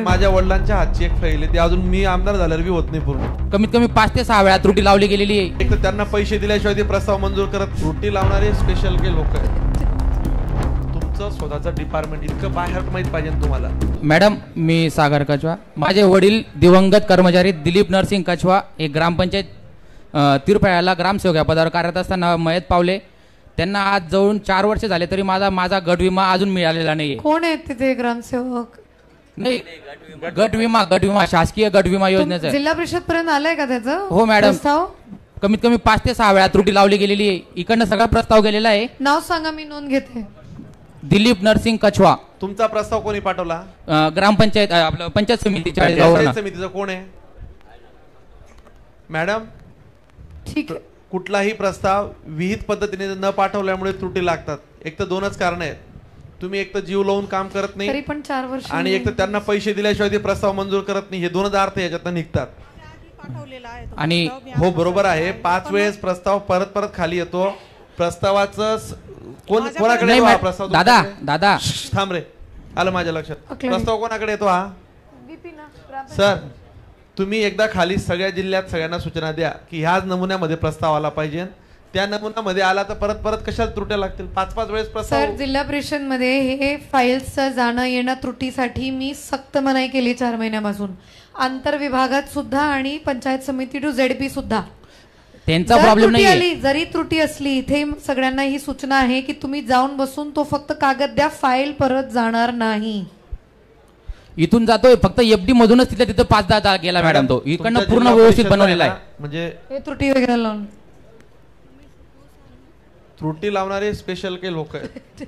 माझ्या वडिलांच्या हातची एक फाईल आहे, ती अजून मी आमदार झाल्यावर बी होत नाही पूर्ण. कमीत कमी 5 ते 6 वेळा त्रुटी लावली गेलेली आहे. एक तर त्यांना पैसे दिल्याशिवाय ते प्रस्ताव मंजूर करत. त्रुटी लावणारे स्पेशल के लोक आहेत. तुमचं स्वतःचं डिपार्टमेंट इतकं बाहेर माहित पाहिजे तुम्हाला. मॅडम, मी सागर कछवा. माझे वडील दिवंगत कर्मचारी दिलीप नरसिंग कछवा हे ग्रामपंचायत तिरफळ्याला ग्रामसेवक या पदावर कार्यरत असताना मयत पावले. त्यांना आज जवळून 4 वर्ष झाले तरी माझा गट विमा अजून मिळालेला नाहीये. कोण आहेत तिथे ग्रामसेवक? नाही, गट विमा शासकीय गट विमा योजनेचा जिल्हा परिषद पर्यंत आलाय का त्याचं? हो मॅडम. प्रस्ताव कमीत कमी 5 ते 6 वेळा त्रुटी लावली गेलेली आहे. इकडनं सगळा प्रस्ताव गेलेला आहे. नाव सांगा, मी नोंद घेते. दिलीप नरसिंग कछवा. तुमचा प्रस्ताव कोणी पाठवला? ग्रामपंचायत आपलं पंचायत समितीच्या पंचायत समितीचं कोण आहे मॅडम? ठीक आहे. कुठलाही प्रस्ताव विहित पद्धतीने न पाठवल्यामुळे त्रुटी लागतात. एक तर 2च कारण आहेत. तुम्ही एक तर जीव लावून काम करत नाही, तरी पण 4 वर्ष, आणि एक तर त्यांना पैसे दिल्याशिवाय ते प्रस्ताव मंजूर करत नाही. हे 2 अर्थ याच्यातून निघतात. आणि हो, बरोबर आहे. 5 वेळेस प्रस्ताव परत खाली येतो. प्रस्तावाचं कोणाकडे येतो हा प्रस्ताव? दादा थांब रे, आलं माझ्या लक्षात. प्रस्ताव कोणाकडे येतो हा? सर, तुम्ही एकदा खाली सगळ्या जिल्ह्यात सगळ्यांना सूचना द्या की ह्याच नमुन्यामध्ये प्रस्ताव आला पाहिजे. त्या नमुन्यामध्ये आला तर परत कशाला त्रुट्या लागतील? 5 वेळेस प्रस्ताव. सर, जिल्हा परिषद मध्ये हे फाईल्सचं जाणं येणं त्रुटीसाठी मी सक्त मनाई केली 4 महिन्यापासून. आंतर विभागात सुद्धा आणि पंचायत समिती टू ZP सुद्धा त्यांचा प्रॉब्लेम नाही. जरी त्रुटी असली, इथे सगळ्यांना ही सूचना आहे की तुम्ही जाऊन बसून तो फक्त कागद द्या, फाईल परत जाणार नाही. इथून जातोय फक्त FD मधूनच तिथं 5-10 गेला मॅडम. तो इकडनं पूर्ण व्यवस्थित बनवलेला आहे. म्हणजे हे त्रुटी वगैरे लावून त्रुटी लावणारे स्पेशल के लोक आहेत.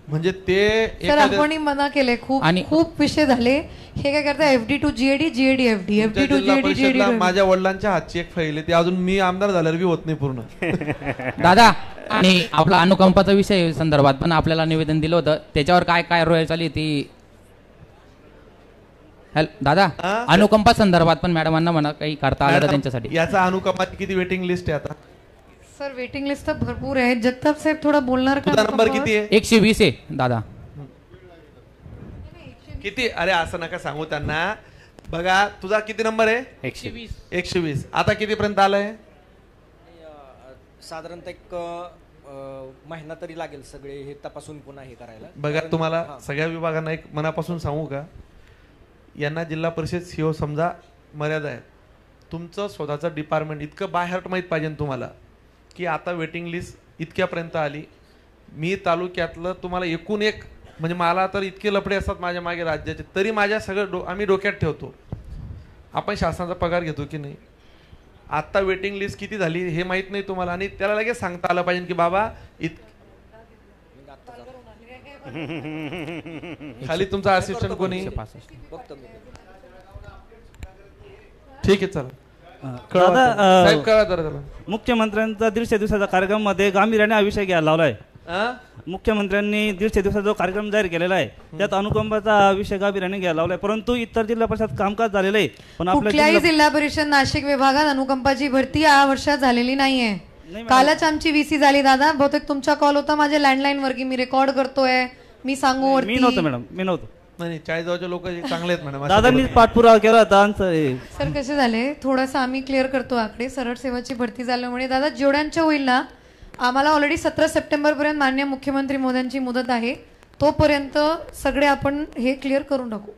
म्हणजे ते सर, आपण मना केले. खूप विषय झाले. हे काय करता? FD to GAD, GAD FD, FD to GAD, GAD. माझ्या वडिलांच्या हातची एक फाईल आहे, ती अजून मी आमदार झाल्यावर बी होत नाही पूर्ण. दादा, आणि आपला अनुकंपाचा विषय संदर्भात पण आपल्याला निवेदन दिलं होतं. त्याच्यावर काय रोय चालली ती? दादा, अनुकंपा संदर्भात पण मॅडमांना म्हणा काही करता आलं त्यांच्यासाठी. याचा अनुकंपाची किती वेटिंग लिस्ट आहे आता? सर, वेटिंग लिस्ट तर भरपूर आहे. जगताप साहेब थोडं बोलणार का? तुझा नंबर किती आहे? 120 आहे दादा. किती? अरे असं नका सांगू त्यांना. बघा, तुझा किती नंबर आहे? 120. 120. आता कितीपर्यंत आलंय? साधारणतः 1 महिना तरी लागेल सगळे हे तपासून पुन्हा हे करायला. बघा, तुम्हाला सगळ्या विभागांना एक मनापासून सांगू का, यांना जिल्हा परिषद CO समजा मर्यादा आहे. तुमचं स्वतःचं डिपार्टमेंट इतकं बाहेर माहीत पाहिजे तुम्हाला की आता वेटिंग लिस्ट इतक्यापर्यंत आली. मी तालुक्यातलं तुम्हाला एकूण एक, म्हणजे मला तर इतके लफडे असतात माझ्या मागे राज्याचे, तरी माझ्या सगळं आम्ही डोक्यात ठेवतो. आपण शासनाचा पगार घेतो की नाही? आत्ता वेटिंग लिस्ट किती झाली हे माहीत नाही तुम्हाला, आणि त्याला लगेच सांगता आलं पाहिजे की बाबा खाली तुमचा असिस्टंट कोणी? ठीक आहे, चला. साहेब, कळवा जरा. मुख्यमंत्र्यांचा 150 दिवसाचा कार्यक्रम मध्ये गांभीर्याने हा विषय घ्यायला लावलाय. मुख्यमंत्र्यांनी 150 दिवसाचा कार्यक्रम जाहीर केलेला आहे. त्यात अनुकंपाचा विषय गांभीर्याने घ्यायला लावलाय. परंतु इतर जिल्हा परिषद कामकाज झालेलं आहे, पण कुठल्याही जिल्हा परिषद नाशिक विभागात अनुकंपाची भरती या वर्षात झालेली नाहीये. कालच आमची VC झाली दादा. बहुतेक तुमचा कॉल होता माझ्या लँडलाईन वर की मी रेकॉर्ड करतोय, मी सांगू. मी नव्हतं मॅडम, मी नव्हतो. नाही, 40 लोक चांगले आहेत मॅडम. दादांनी पाठपुरावा केला होता. सर, कसे झाले थोडंसं आम्ही क्लिअर करतो आकडे. सरळ सेवाची भरती झाल्यामुळे दादा जेवढ्यांच्या होईल ना, आम्हाला ऑलरेडी 17 सप्टेंबर पर्यंत माननीय मुख्यमंत्री मोदयांची मुदत आहे. तोपर्यंत सगळे आपण हे क्लिअर करून टाकू.